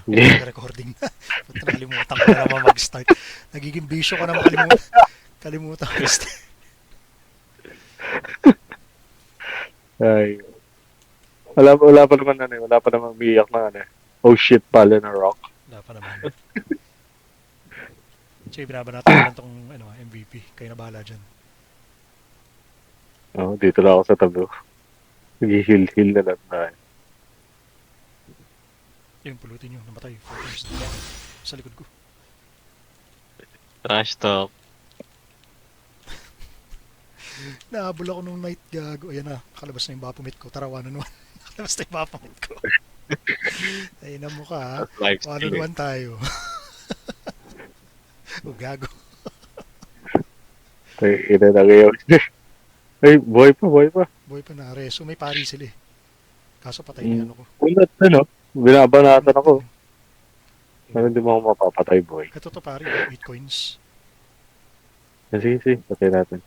Hindi ka recording na. Puta, nakalimutan ko na naman mag-start. Nagiging bisyo ko na makalimutan. Kalimutan ko mag-start. Ay, wala pa naman ano, wala pa naman umiiyak na ano. Oh shit, pala na rock. Wala pa naman. Sige, binabanatan ko lang tong ano, MVP. Kayo na bahala dyan. Oh, dito lang ako sa tabi. Nag-heal na lang tayo. Yung pulutin nyo, namatay. Focus. Sa likod ko. Trash talk. Nahabol ako nung night gago. Ayan na, kalabas na yung bapomit ko. Tara, one on one. Kalabas na yung bapomit ko. Ayun na mo ka ha. Live One on stream. one tayo. O gago. Ay, ina na ngayon. Ay, buhay pa. Boy pa na reso. May pari sila eh. Kaso patay na ano ko. Unat ano, binabanatan ako. Pero hindi mo ako mapapatay, boy. Ito to pari, 8 coins. Sige, patay natin.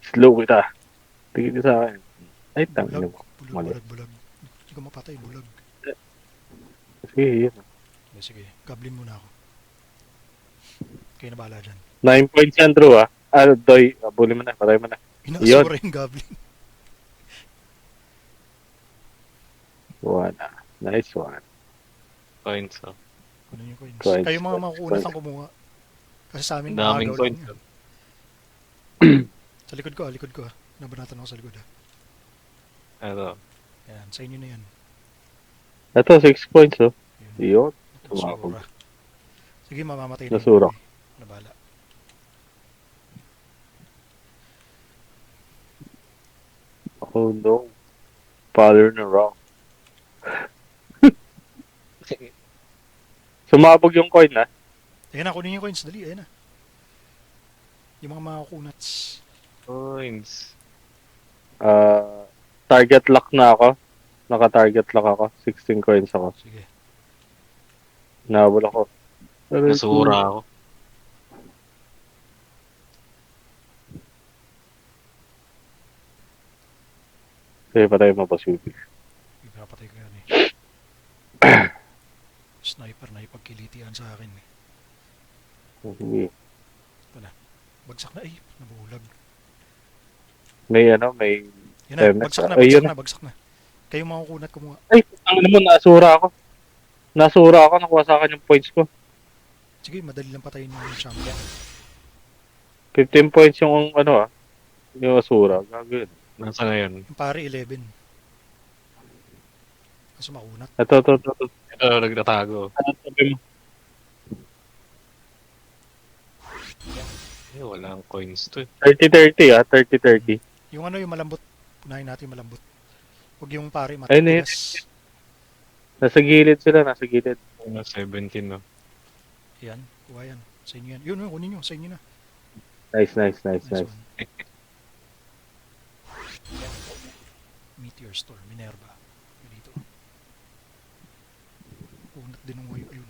Slow kita. Tingin ka sa akin. Ay, tangin mo. Mali. Bulag. Hindi ko mapatay, bulag. Sige, yun. Okay, sige, goblin muna ako. Kayo na bahala dyan. 9 points yan, Drew, ah. Doy, abuli mo na, patay mo na. Inaasura yung goblin. One, ah. Nice one. Coins, oh. Kunin yung coins. Coins, Kayo mga coins, makukunat coins. ang kumuha. Kasi sa amin, Daming nakagaw lang coins, yan. oh. Sa likod ko. Nabanatan ako sa likod. Ano? Yan, sa inyo na yan. Ito, 6 points, oh. Yun. Yun. Tumapag. Nasura. Sige, mamamatay na Nasura. Nabala. Oh, no. Father na wrong. Sumabog yung coin, ah. Ayan na, kunin yung coins. Dali, ayan na. Yung mga makukunats. Coins. Target lock na ako. Naka-target lock ako. 16 coins ako. Sige. Nahabol ako. Nasura ako. Kaya patay mo pa, Subi. Ipapatay ko yan eh. Sniper na ipagkilitian sa akin eh. Sige. Bagsak na, nabulag. May Yan na, Temet. bagsak na. Kayo makukunat kumuha. Ay, ang naman, nasura ako, nakuha sa akin yung points ko. Sige, madali lang patayin yung champion. 15 points yung yung asura. Gagawin. Nasa ngayon. Yung pare, 11. Kaso makunat. Ito. Ito, nagtatago. Sabi mo. Eh, walang coins to. 30-30 ah, 30-30. Yung yung malambot. Punahin natin yung malambot. Huwag yung pare, Ayun na yun. matigas. Nasa gilid sila, nasa gilid. 17, no? Yan, kuha yan. Sa inyo yan. Yun, kunin nyo. Sa inyo na. Nice. Nice Nice. one. Meteor Storm, Minerva. Yun dito. Unat din ng wayo. Ayun.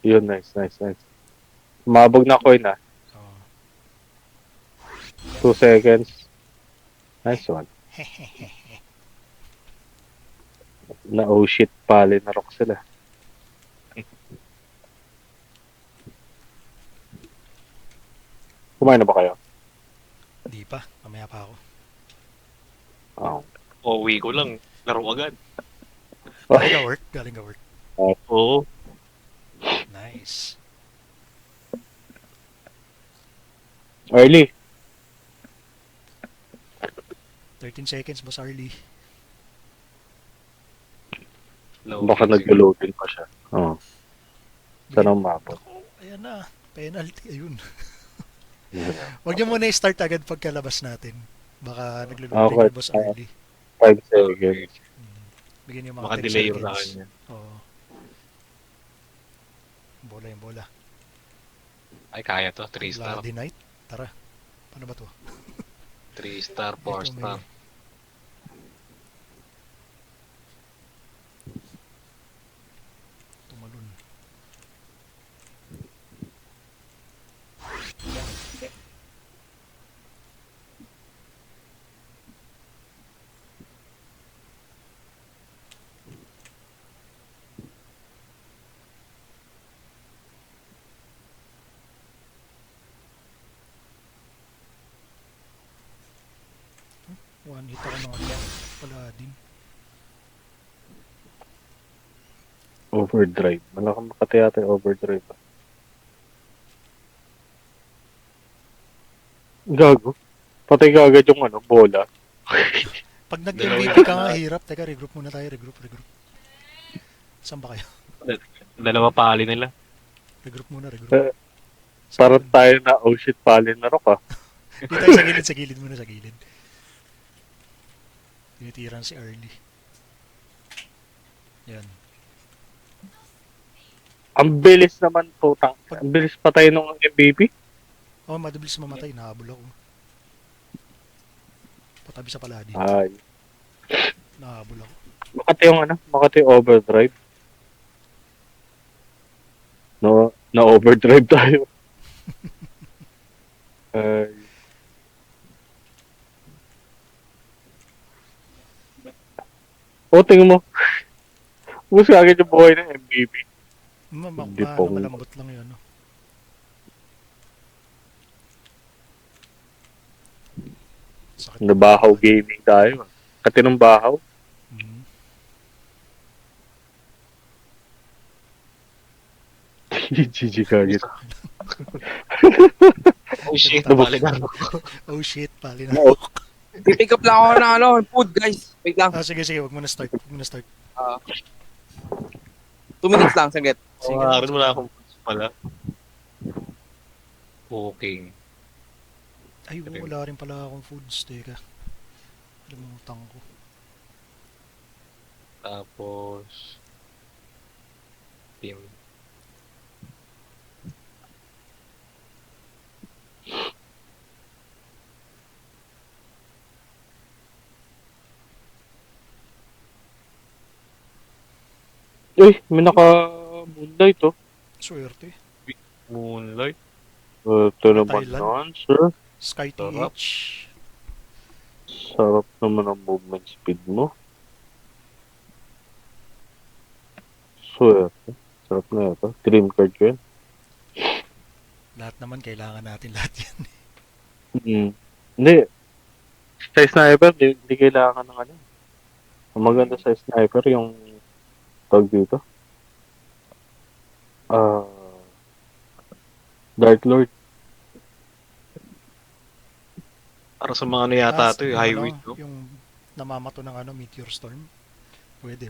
Yun, nice. Mabog na coin ah. Oh. 2 seconds. Nice one. Na oh shit, pali na rock sila. Kumain na ba kayo? Di pa. Mamaya pa ako. Oo. Uwi ko lang. Laro agad. Galing ka work. Oo. Nice. Early. 13 seconds, boss Arlie. Baka nag-loading pa siya. Oo. Saan ang mabog? Ayan na. Penalty. Ayun. Huwag niyo muna i-start agad pagkalabas natin. Baka naglulutin Okay. yung boss Arlie. 5 seconds. Bigyan niyo mga Baka 10 delay yung seconds. sa kanya. Oo. Yung bola. Ay, kaya to. 3 star. Bloody Knight. Tara. Paano ba to? 3 star, 4 Ito, may- star. Tumalun. One hit ako ng ano. Paladin. Overdrive. Malakang makati yata yung overdrive. Gago. Patay ka agad yung ano, bola. Pag Dalawa nag-MVP yung ka nga, lahat. hirap. Teka, regroup muna tayo. Regroup. Saan ba kayo? Dalawa pali nila. Regroup muna, regroup. Eh, Saan Parang yun? tayo na, oh shit, pali na rock ah. Dito tayo sa gilid muna, sa gilid. Tinitiran si Early. Yan. Ang bilis naman, putang. Pag- Ang bilis patay nung MVP. Oh, madabilis mamatay. Nahabol ako. Patabi sa paladin. Ay. Nahabol ako. Makati yung ano, makati yung overdrive. No, na overdrive tayo. Ay. Oh, tingnan mo. Ubus ka agad yung buhay ng MVP. Hindi po. Malambot lang yun. No? Sakit. Nabahaw gaming tayo. Katinong bahaw. Mm. GG ka agad. Oh shit, Tapos- pali na. Oh shit, pali na. No. Pipick up lang ako ng ano, food guys. Wait lang. Sige, wag mo na start. 2 minutes lang, saglit. Sige. Wala akong pala. Cooking. Ay, wala rin pala akong foods. Teka. Limutan ko. Tapos... Team. Uy, may naka-moonlight oh. Swerte. Moonlight. Ito naman Thailand. nun, sir. Sky Sarap. TH. Sarap naman ang movement speed mo. Swerte. Sarap na ito. Dream card ko yan. Lahat naman, kailangan natin lahat yan. Hindi. Sa sniper, hindi kailangan ng ano. Ang maganda sa sniper, yung tawag dito. Dark Lord. Para sa mga ano yata ito, yung highway, ano, no? Yung namamato ng ano, meteor storm. Pwede.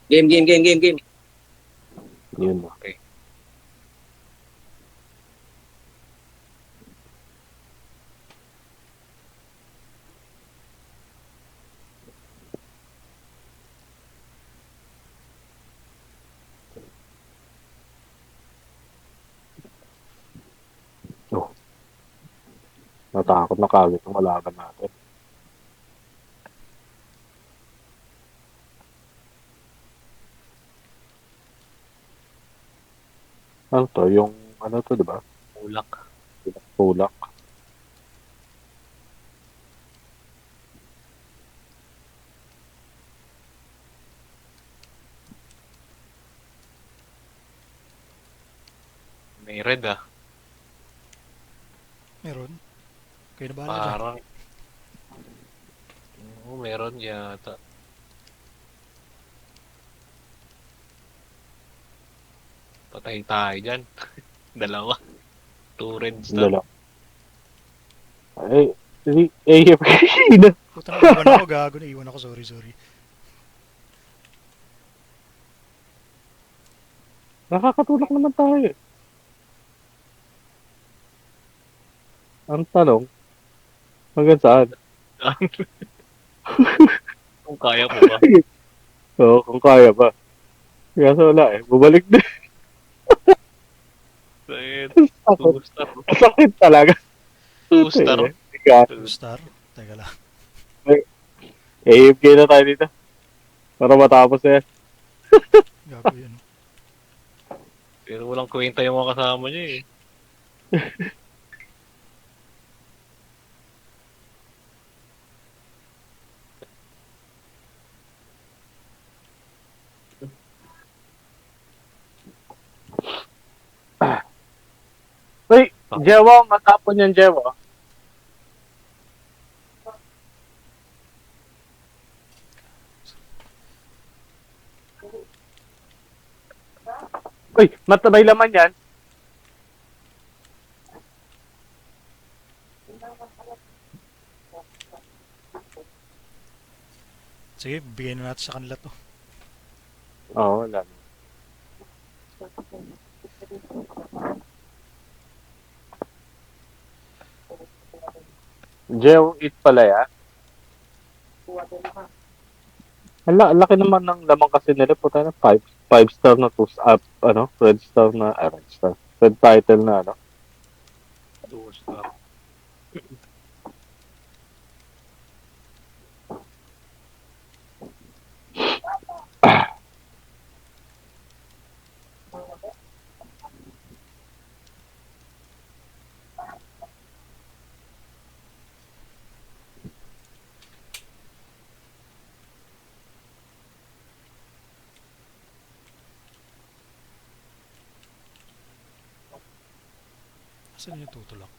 Game. Yun na. Okay. Natakot na kagad ang malaban natin. Ano to? Yung ano to, di ba? Ulak. Tulak. May red ah. Meron. Kayo na bahala dyan. Parang... Oo, meron yata. Patay tayo dyan. Dalawa. Two red star. Dala. Ay, AFK na. Puta na, iwan ako, gago na. Iwan ako, sorry. Nakakatulak naman tayo eh. Ang tanong, hanggang saan? Kung kaya ko ba? Oo, kung kaya ba. Kaso wala eh. Bubalik din. Eh, Sakit. 2 star. Sakit talaga. 2 star. Eh, ika. 2 star. Teka lang. AFK na tayo dito. Para matapos eh. Gago yun. Pero walang kwenta yung mga kasama niya eh. Uy, Jewo, matapon yan, Jewo. Uy, matabay laman yan. Sige, bigyan na natin sa kanila to. Oo, wala na. Jewo, eat pala ya. Laki naman ng laman kasi nila. Puta na, 5 star na 2 up, ano, red star na, red star. Red title na, ano. 2 star. Asan yung tutulak?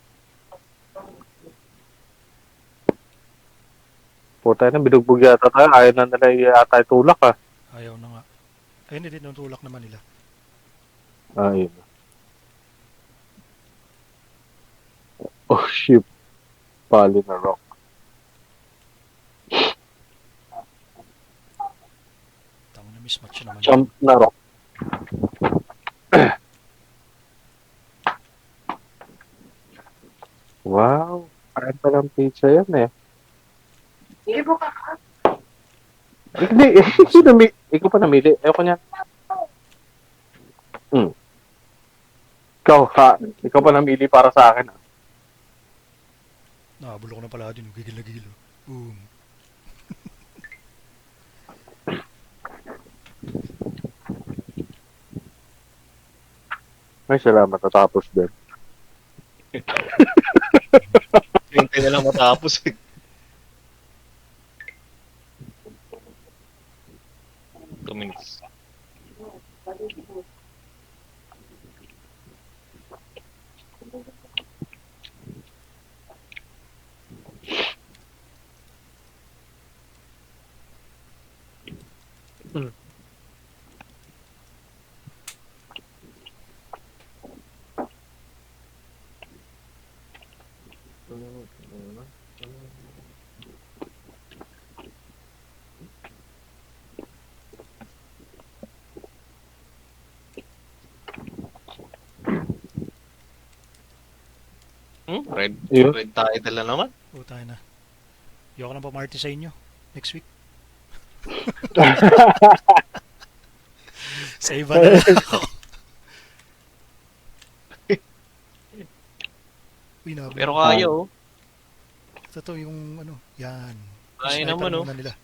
Puta na, binugbog yata tayo. Ayaw na nila yata itulak, ah. Ayaw na nga. Ayun, hindi tutulak naman nila. Ah, yun. Oh, shit. Pali na rock. Tama na, mismatch naman. Jump na rock. Wow. Parang palang pizza yan eh. Hindi, ikaw pa namili. Ayoko niyan. Ikaw, ha? Ikaw pa namili para sa akin. Ah. Nakabulok na pala din. Gigil na gigil. Boom. Ay, salamat. Natapos din. Hintay na lang matapos eh. Two minutes. Red, Yun. red title na naman. Tayo na. Ayoko na pa-party sa inyo. Next week. Sa iba na lang ako. Uy, nabulok. Pero kaya oh. Ito to yung ano. Yan. Kaya Sniper naman oh. muna nila.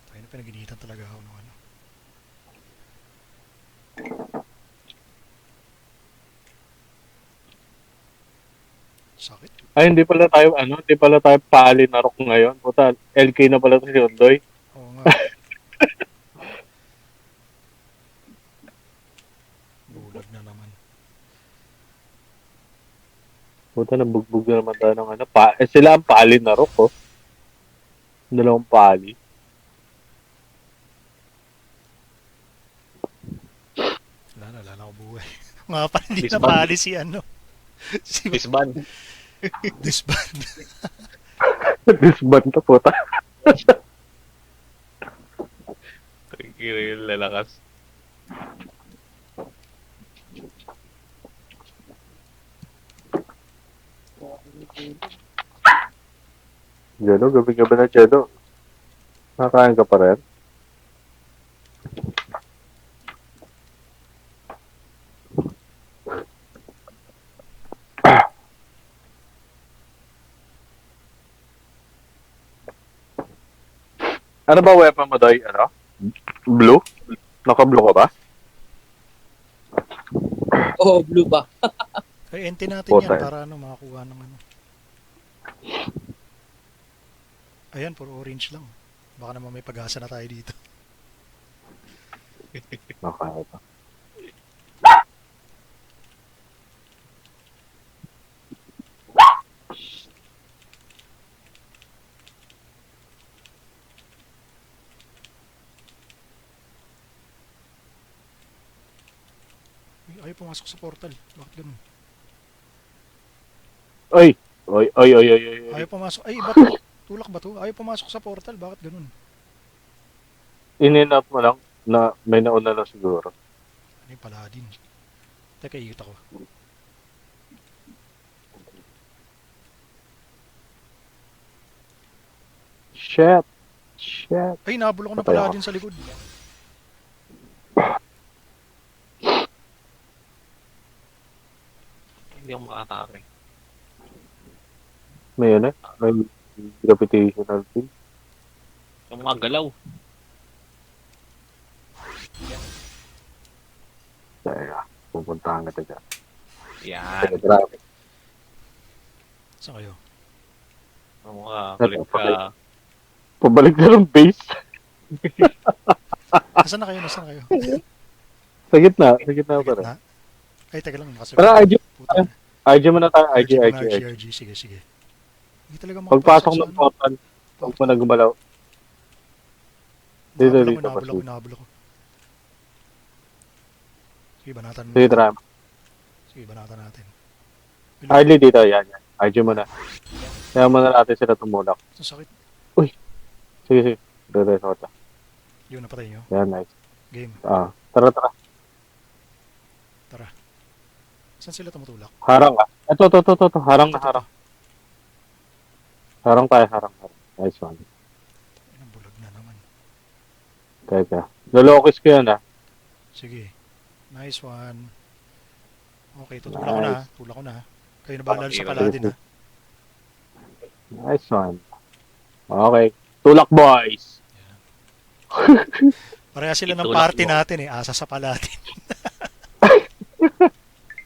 Tayo na pinaginitan talaga ako ng ano. Sakit. Ay, hindi pala tayo pali na rock ngayon. Puta, LK na pala to si Ondoy. Oo nga. Bulag na naman. Puta, nabugbog na naman tayo ng ano. Sila ang pali na rock, oh. Dalawang pali. Wala ko buhay. Nga pa, hindi na Disband. pali si ano. Si Disband. disband. Disband ka, puta. Yung lalakas. Jello, gabi-gabi na Jello. Nakakain ka pa rin? Ano ba weapon mo, Doy? Ano? Blue? Naka-blue ka ba? Oh, blue ba? Ay, ente natin Puta yan eh. para ano, makakuha ng ano. Ayan, puro orange lang. Baka naman may pag-asa na tayo dito. Nakain ka. Uy, ayaw pumasok sa portal. Bakit ganun? Oy! Oy, oy, oy, oy, oy, oy. Ayaw pumasok. Ay, iba to. Tulak ba to? Ayaw pumasok sa portal. Bakit ganun? In-up mo lang na may nauna na siguro. Ano yung paladin? Teka, ikot ako. Shit! Shit! Ay, nabulok ko ng Patay ako. paladin sa likod. Hindi ako makatake. May ano eh? May gravitational field. Yung mga galaw. Kaya, pupuntahan kita dyan. Yan. Kaya, grabe. Saan kayo? Yung mga kulit ka. Pabalik na ng base. Nasaan na kayo? Nasaan na kayo? Sa gitna pa rin. Gitna? Ay, teka lang. Nakasagot. Tara, IG. Puta. IG muna tayo. IG, RG, IG. RG. Sige, sige. Hindi talaga Pagpasok sa ng ano. portal, huwag mo na gumalaw. Dito, Nabulok ko, dito, nabulok ko, pasok. nabulok ko. Sige, banatan Sige, tara. Sige, banatan natin. Harley dito, yan. IG muna. Kaya muna natin sila tumulak. Ang sakit. Sige, sige. Dito, dito. Yun, napatay nyo. Yan, nice. Game. Tara, tara. Saan sila tumutulak? Harang ka. Ito. Harang na, harang. Harang tayo, harang. Nice one. Ay, ang bulag na naman. Teka. Lolokis ko yan, Sige. Nice one. Okay, tutulak ko na. Tulak ko na. Kayo na bahala sa paladin, ha? Nice one. Okay. Tulak, boys! Pareha sila ng Itulak party mo. natin, eh. Asa sa paladin.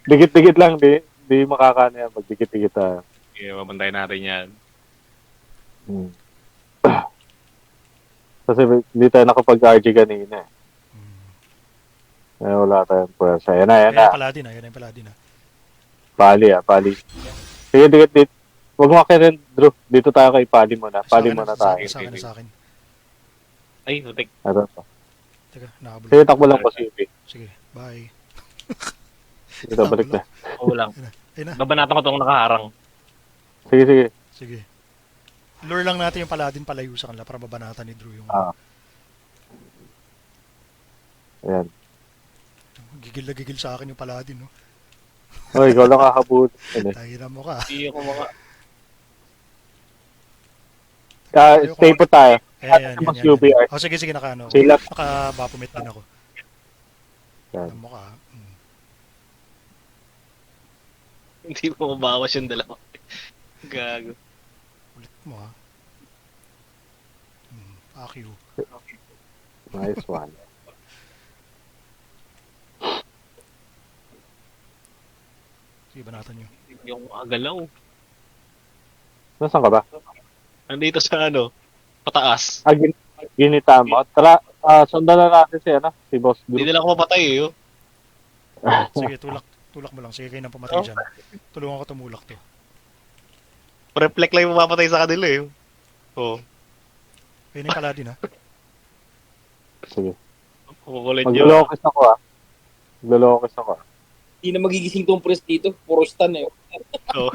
Dikit-dikit lang, di makakano yan. Magdikit-dikit tayo. Okay, mabantayan natin yan. Kasi hindi tayo nakapag-RG kanina. Hmm. Wala tayong pwersa. Yan na. Ayan ang paladin, ha? Ayan ang paladin, ha? Pali. Sige, dikit. Huwag mo rin, Drew. Dito tayo kay Pali muna. Pali muna tayo. Sa akin, sa akin. Ay, utik. Ito. Teka, nakabulok. Sige, takbo lang po si Yupi. Sige, bye. Dito, balik na. Oo lang. Ayun na. Babanatan ko itong nakaharang. Sige. Sige. Lure lang natin yung paladin palayo sa kanila para babanatan ni Drew yung... Ayan. Gigil na gigil sa akin yung paladin, no? Hoy, ikaw lang kahabut. Tayo na mo ka. Hindi ako mga... Stay po tayo. Ayan. Mas UPR. Oh, sige, naka-ano. Sila. Naka-bapomit din ako. Yan. Alam mo ka. Hindi mo mabawas yung dalawa. Gago. Ulit mo, ha? Akio. Nice one. Sige, banatan nyo. Yung agalaw. Nasaan ka ba? Nandito sa ano, pataas. Ginita mo. Tara, sundan na natin si Boss Hindi Drew. nila ako mapatay eh. Oh. Sige, tulak mo lang. Sige, kayo nang pumatay dyan. Tulungan ko tumulak to. Reflect lang yung mapatay sa kanila eh. Oo. Kayo na yung paladin, ha? Sige. Kukulit nyo. Maglolokis ako Maglolokis ako Hindi na magigising tong press dito. Puro stun eh. Oo.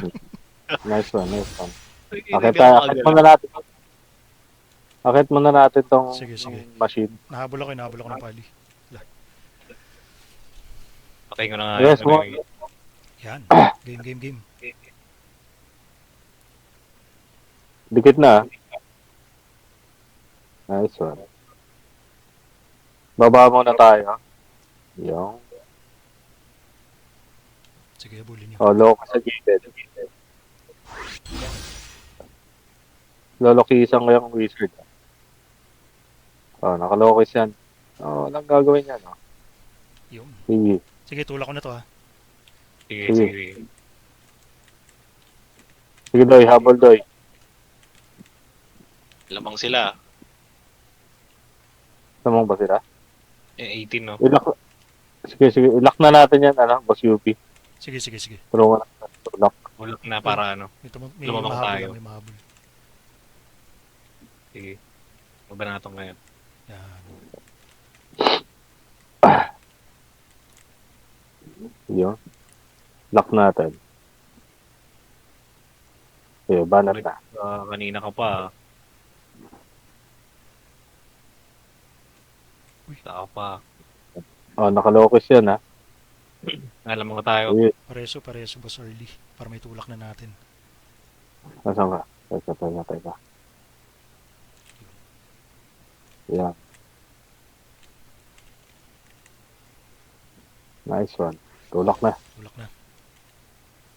Nice one. Hindi Akit ako muna magalaw. natin. Akit muna natin tong Sige. machine. Nahabol ako ng pali. Patay ko na nga. Yes, yun. mo. Yan. Game. Dikit na. Nice one. Baba muna tayo. Yung. Sige, abulin nyo. Oh, low ka sa gilid. Lolokisan ko yung wizard. Oh, nakalokis yan. Oh, walang gagawin yan. Oh. Yung. Sige. Sige, tulak ko na to ha. Sige, Sige. sige. Sige, Doy. Habol, Doy. Lamang sila. Samang ba sila? 18, no? Ilak. Sige, sige. Ilak na natin yan, Boss UP. Sige, sige, sige. Tulungan natin. Ilak. Bulak na para ano. May Lumabang mahabol tayo. lang, may mahabol. Sige. Mabanatong ngayon. Yan. Yun. Lock natin. Okay, banat na. Kanina ka pa. Uy. Saka pa. Oh, nakalokis yan, ha. Alam mo tayo. Sige. Pareso, boss early. Para may tulak na natin. Nasaan ka? Teka. Yan. Nice one. Tulak na. Tulak na.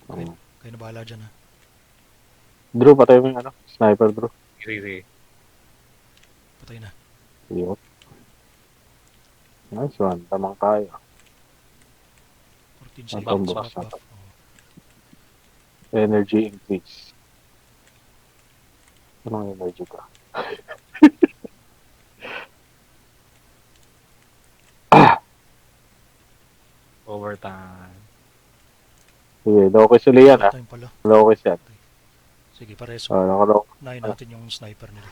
Um, Kayo na bahala dyan ha. Drew, patay mo yung sniper, Drew. Sige, sige. Patay na. Yun. Nice one. Tamang tayo. 14 Ang seconds. boss. Buff. Oh. Energy increase. Anong energy ka? Overtime. Sige, lokis ulit yan, ha. Time pala. Lokis yan. Sige, pareso. Oh, nakalokis. Unahin natin yung sniper nila.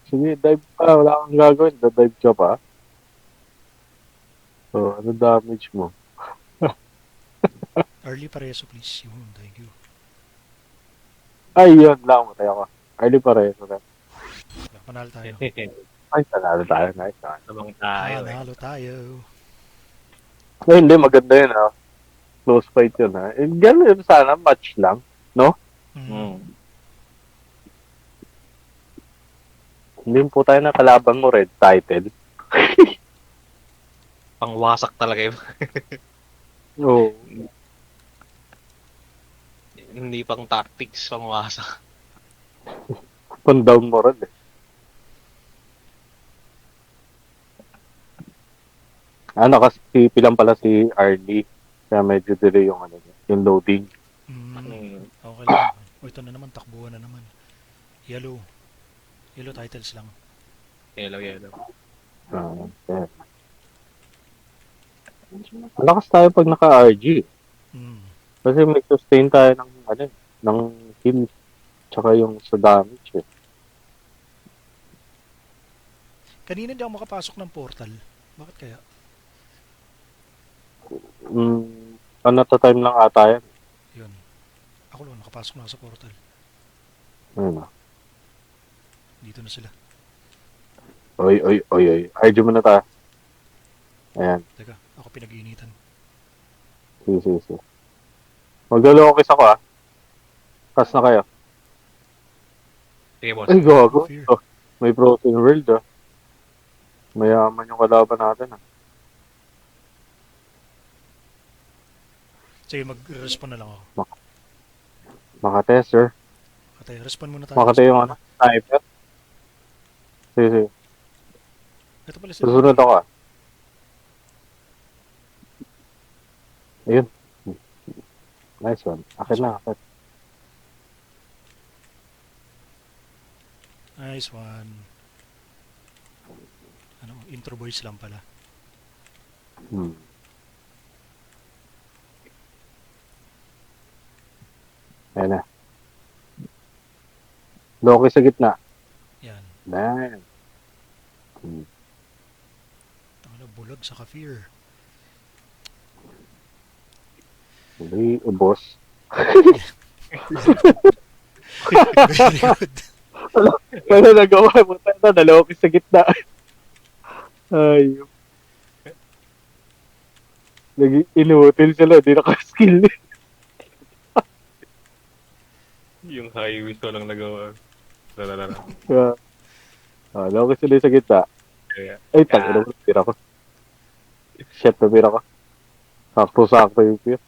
Sige, dive pa. Wala kang gagawin. Dive ka pa. Oh, ano damage mo? Early pareso please. Yun, thank you. Ay, yun lang. Matay ako. Early pa rin. Panalo tayo. Ay, nanalo tayo. Nice one. Lamang tayo eh. Panalo tayo. Ay, hindi. Maganda yun, ha. Close fight yun, ha. Eh, ganun sana. Match lang. Mm. Hindi po tayo nakalaban mo, red title. Pangwasak talaga yun. Oo. Hindi pang tactics, pangwasak. Pan-down mo rin, eh. Nakasipi lang pala si RD. Kaya medyo delay yung yung loading. Okay lang. O ito na naman, takbuhan na naman. Yellow. Yellow titles lang. Yellow. Yeah. Malakas tayo pag naka-RG. Kasi may sustain tayo ng heal. Tsaka yung sa damage, eh. Kanina hindi ako makapasok ng portal. Bakit kaya? Time lang ata yan. Yun. Ako lang, nakapasok na ako sa portal. Ayun, Dito na sila. Oy. RG mo na tayo. Ayan. Teka, ako pinag-iinitan. Sige. Maglalokis ako, ha. Kas na kayo. Sige, boss. Ay, gago. Fear. Oh, may frozen world, ha. Mayaman yung kalaban natin, ha. Sige, mag-respawn na lang ako. Makate, sir. Katay, respawn muna tayo. Makate yung sniper. Sige. Ito pala sila. Susunod ako, ha. Ayun. Nice one. Akit na. Nice one. Intro boys lang pala. Ayan na. Loki sa gitna. Yan. Nice. Bulag sa ka-fear. Hindi, ubos. Very good. Ano nagawa mo? Loki sa gitna. Ay. Inutil sila. Di naka-skill. Yung highways walang nagawa. Lalalala. Kaya, loko sila sa gitna. Kaya, Ay, tangin naman, tira ko. Shit, natira ko. Sakto-sakto yung pier.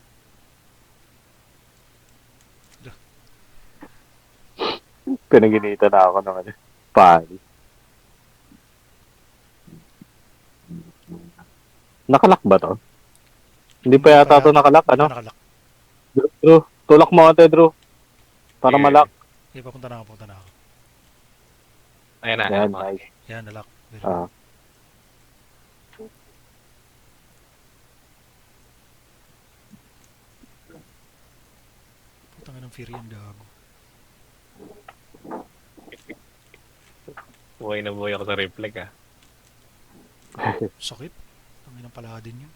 Pinaginita na ako ng ano. Pali. Nakalak ba to? Hindi pa yata to nakalak, ano? Nakalak. Drew, tulak mo ate, Drew. Para Sige. malak. Okay, papunta na ako, punta na ako. Ayan na. Yan, Ayan, nice. Yan, nalak. Very good. Ah. Putang ng Fury yan, gago. buhay na buhay ako sa reflect ah. Sakit. Tangin ng paladin yun.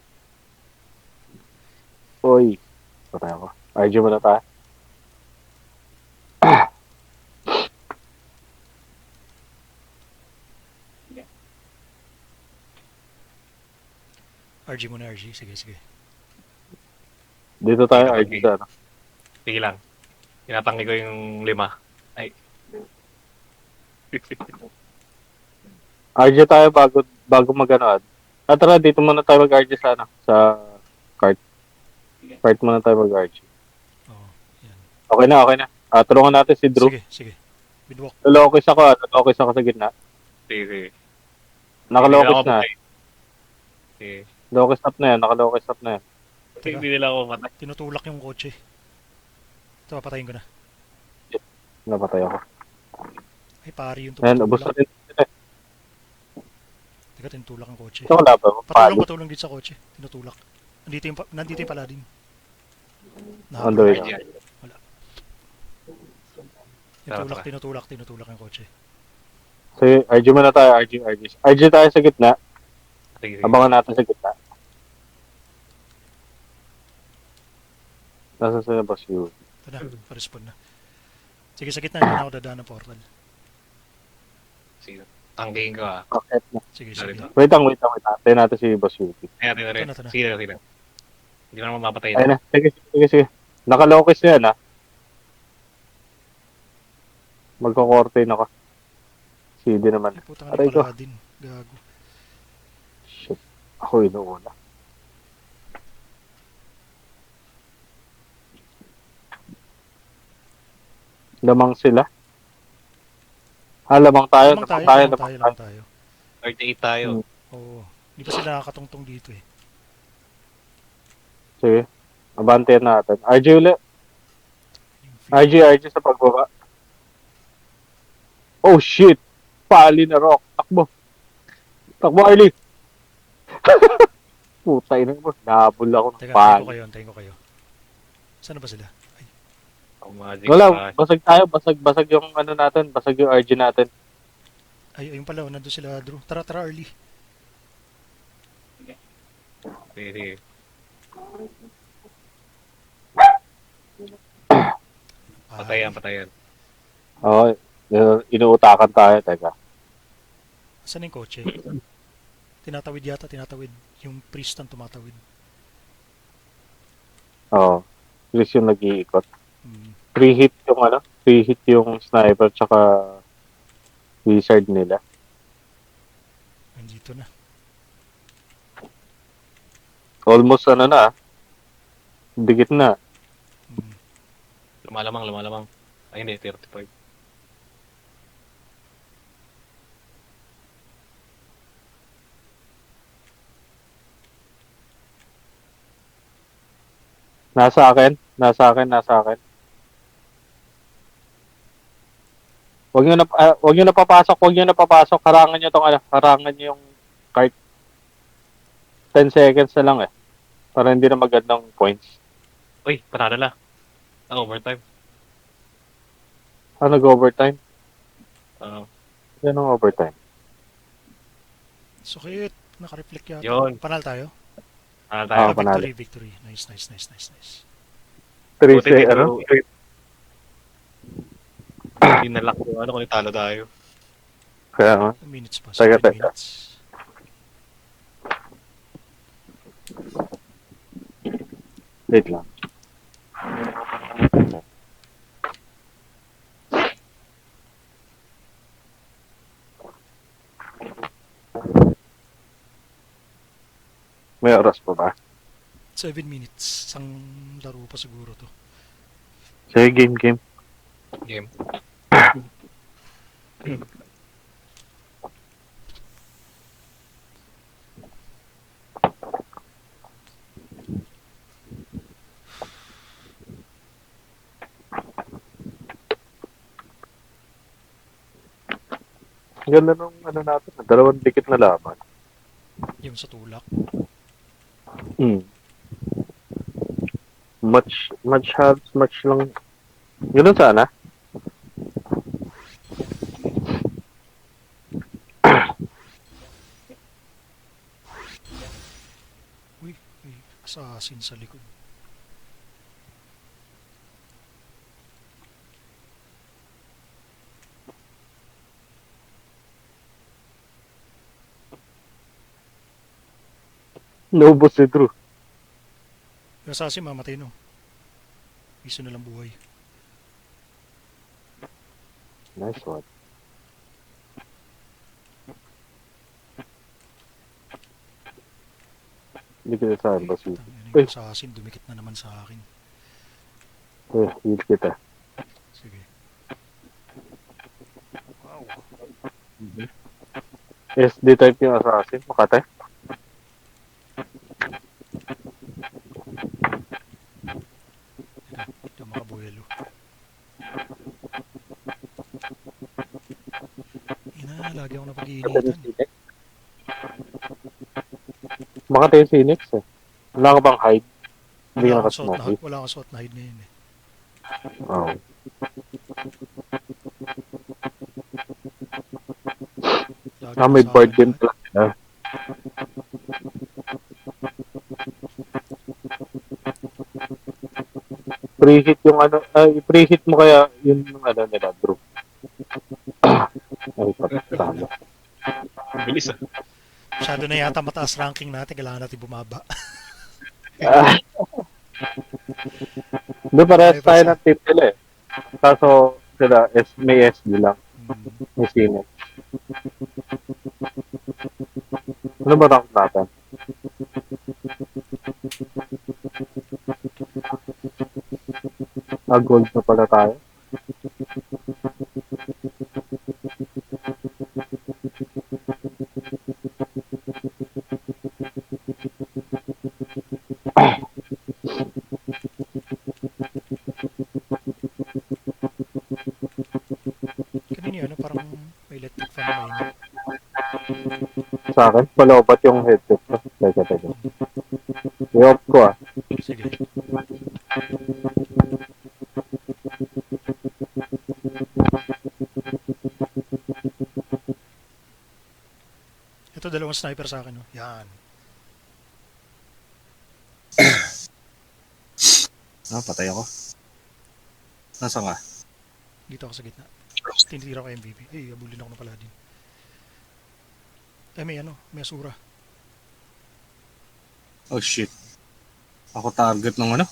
Oy. Patay ako. RG mo na tayo. RG muna, RG. Sige, sige. Dito tayo, Okay. RG sa ano. Sige lang. Tinatangi ko yung 5. Ay. RG tayo bago mag-ano. Tara, dito muna tayo mag-RG sa ano. Sa cart. Cart muna tayo mag-RG. Oo, yan. Okay na. Tulungan natin si Drew. Sige, sige. Bidwalk. Nalokis ako sa gitna. Sige, sige. Nakalokis Hindi nila ako na. patay. Sige. Lokis up na yan. Nakalokis up na yan. Teka. Hindi nila ako matay. Tinutulak yung kotse. Ito, papatayin ko na. Napatay ako. Ay, pari yung Ayan, ubos na tumutulak. rin. Teka, tinutulak yung kotse. Ito ko laban. Patulong dito sa kotse. Tinutulak. Nandito yung paladin. On the way Nahabol. na. Wala. Tara. Tinutulak yung kotse. Sige, RG muna tayo. RG tayo sa gitna. Sige, sige. Abangan natin sa gitna. Nasa sa boss you. Ito na, pa-respawn na. Sige, sa gitna, hindi na ako dadaan ng portal. Sige. Tanggihin ko ah. Okay na. Sige, Sorry. sige. Wait lang. Tayo natin si boss you. Ayan, ito rin. Ito na. Sige, sige. Hindi ko naman mapatay Ayun na. na. Sige. Nakalokis na yan ha. Magko-cortain ako. CD naman. Ay, putang Aray ng ko. paladin. Gago. Shit. Ako inuuna. Lamang sila. Lamang tayo. Lamang tayo. 38 tayo. Oo. Di ba sila nakakatungtong dito eh? Sige. Abantayan natin. RG ulit. RG sa pagbaba. Oh shit! Pali na rock. Takbo, Arlie! Putay na mo. Nabul ako ng Teka, pali. tayo ko kayo. Saan na ba sila? Ay, Ang magic. Wala, basag tayo. Basag yung ano natin. Basag yung RG natin. ayun pala, nandun sila, Drew. Tara, early. Sige, sige. Patayan. Oo. Inuutakan tayo. Teka. Saan yung kotse? Tinatawid. Yung priest ang tumatawid. Oo. Chris yung nag-iikot. Hmm. 3 hit yung ano. 3 hit yung sniper tsaka wizard nila. Nandito na. Almost ano na. Dikit na. Hmm. Lumalamang. Ay, hindi. 35. Nasa akin. Huwag niyo na papasok. Harangan niyo yung cart. 10 seconds na lang eh. Para hindi na magandang points. Uy, panalo na. Overtime. Nag-overtime? Oo. Yan ang overtime. Sukit. Naka-reflect yata. Yun. Panal tayo. Panalo tayo. panalo. Victory. Nice. 3 Buti dito. ano? Hindi nalak yung ano kung italo tayo. Kaya nga. Minutes pa. Teka. 7 minutes. Wait lang. May oras pa ba? 7 minutes. Isang laro pa siguro to. Sige, game. Game. Ganda nung ano natin, dalawang dikit na laban. Yung sa tulak. Hmm. Much halves, much lang. Ganun sana. Uy, may assassin sa likod. Naubos si Drew. Yung assassin mamatay no. Piso na lang buhay. Nice one. Hindi kita saan ba si... Yung assassin dumikit na naman sa akin. Heal kita. Sige. Wow. SD type yung assassin. Makate. Ito makabuelo. Ina, lagi ako napag-iinitan. Makate yung Phoenix eh. Wala ka bang hide? Hindi ka nakasmoke. Wala akong suot na hide ngayon eh. Oo. May sa board akin din lahat. pala sila. Preheat yung ano, preheat mo kaya yung ano nila, Drew. Ay, tama. Ang bilis ah. Masyado na yata mataas ranking natin. Kailangan natin bumaba. Doon parehas tayo ng tip nila eh. Kaso sila, may SD lang. May Phoenix. Ano ba rank natin? Gold na pala tayo. Kanina yun, parang may electric fan na mainit. Sa akin, palobat yung headset ko. Teka. I-off ko ah. Sige. Ito dalawang sniper sa akin. No? Yan. Patay ako. Nasaan ka? Dito ako sa gitna. Tinitira ko MVP. Abulin ako ng paladin. May asura. Oh shit. Ako target ng ano?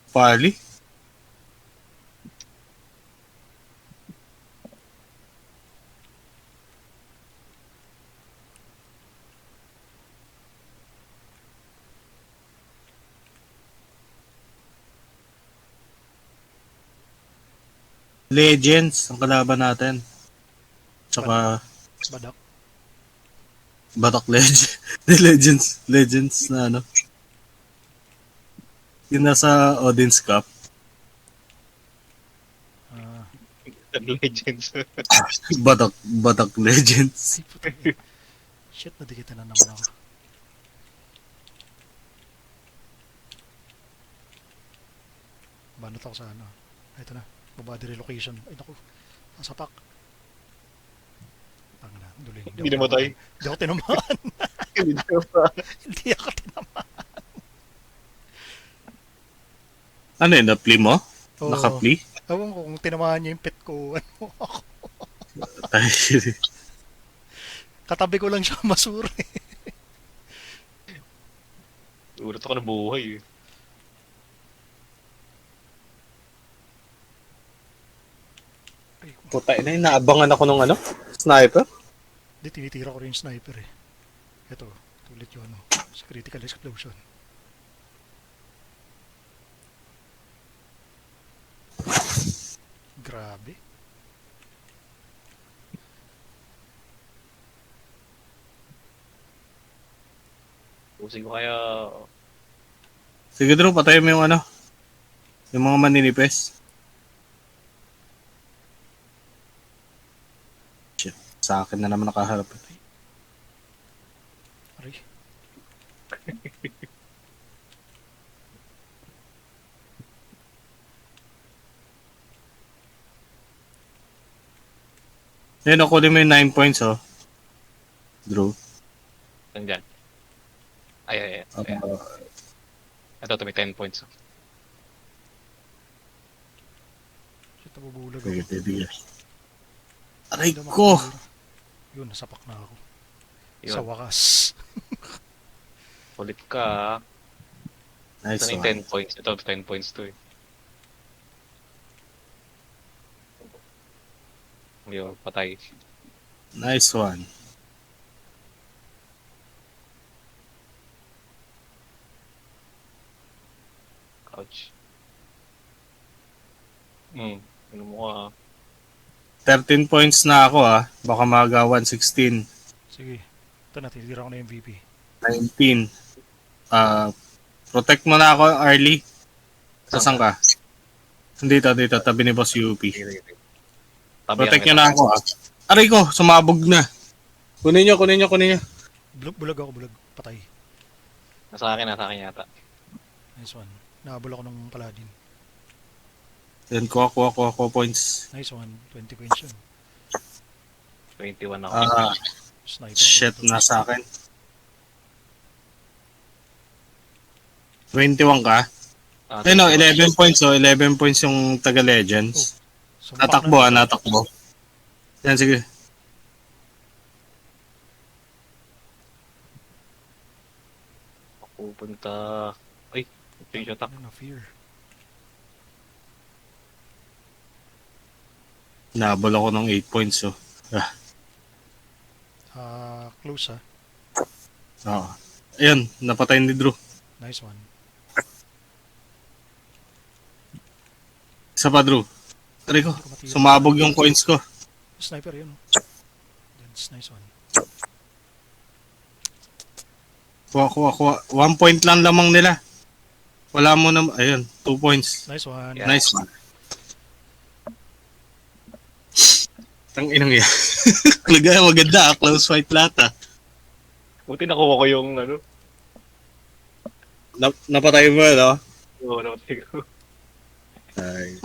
Farley? Legends ang kalaban natin. Tsaka Badak. Batak Legends. Legends na ano. Yung nasa Odin's Cup. Legends. Batak Legends. Ay, putang ina. Shit, nadikitan na naman ako. Banat ako sa ano. Ito na. Body relocation. Ay, naku. Nasapak. Tanga na. Duling. Hindi namatay. Hindi ako tinamaan. Hindi namatay. Hindi ako tinamaan. Ano yun? Na-play mo? Oo. Naka-play? Ewan ko kung tinamaan niya yung pet ko. Ano ako. Katabi ko lang siya masuri. Ulat ako na buhay eh. Puta ina, inaabangan ako ng ano? Sniper? Hindi, tinitira ko rin yung sniper eh. Ito Ulit yung ano, sa critical explosion. Grabe. Pusing ko kaya... Sige, Drew, patayin mo yung ano. Yung mga maninipes. Shit. Sa akin na naman nakaharap. Aray. Yan, kunin mo yung 9 points, oh. Drew. Nandyan. Ay. Ito, may 10 points. Shit, nabubulag Okay, ako. sige. Aray Hindi na ko! makakabura. Yun, nasapak na ako. Yun. Sa wakas. Ulit ka. Nice Ito na yung one. 10 points. Ito, 10 points to eh. Yun, patay. Nice one. Ouch. Ano mo ka? 13 points na ako, ah. Baka maga 116. Sige. Ito na, tinitira ko na yung MVP. 19. Protect mo na ako, Arlie. Saan ka? Dito, tabi ni Boss UP. Protect nyo na ako, ah. Aray ko, sumabog na. Kunin nyo. Bulag ako, bulag. Patay. Nasa akin yata. Nice one. Nahabol ako ng paladin. Yan, kuha points. Nice one. 20 points yun. 21 ako. Sniper. Shit, nasa akin. 21 ka? Eh no, 11 points, oh. 11 points yung Taga Legends. Sumpak Natakbo, na. natakbo. Yan, sige. Pupunta. Ay, change attack. Ano na, fear. Nabol ako ng 8 points, oh. Close ha. Oo. Ayun, napatay ni Drew. Nice one. Isa pa, Drew. Aray ko, sumabog yung coins ko. Sniper yun. That's nice one. Kuha. 1 point lang lamang nila. Wala mo na, ayun, 2 points. Nice one. Yeah. Nice one. Tang inang yan. Maganda, close fight lahat, ah. Buti nakuha ko yung ano. Napatay mo, no? Oo, napatay ko. Ay.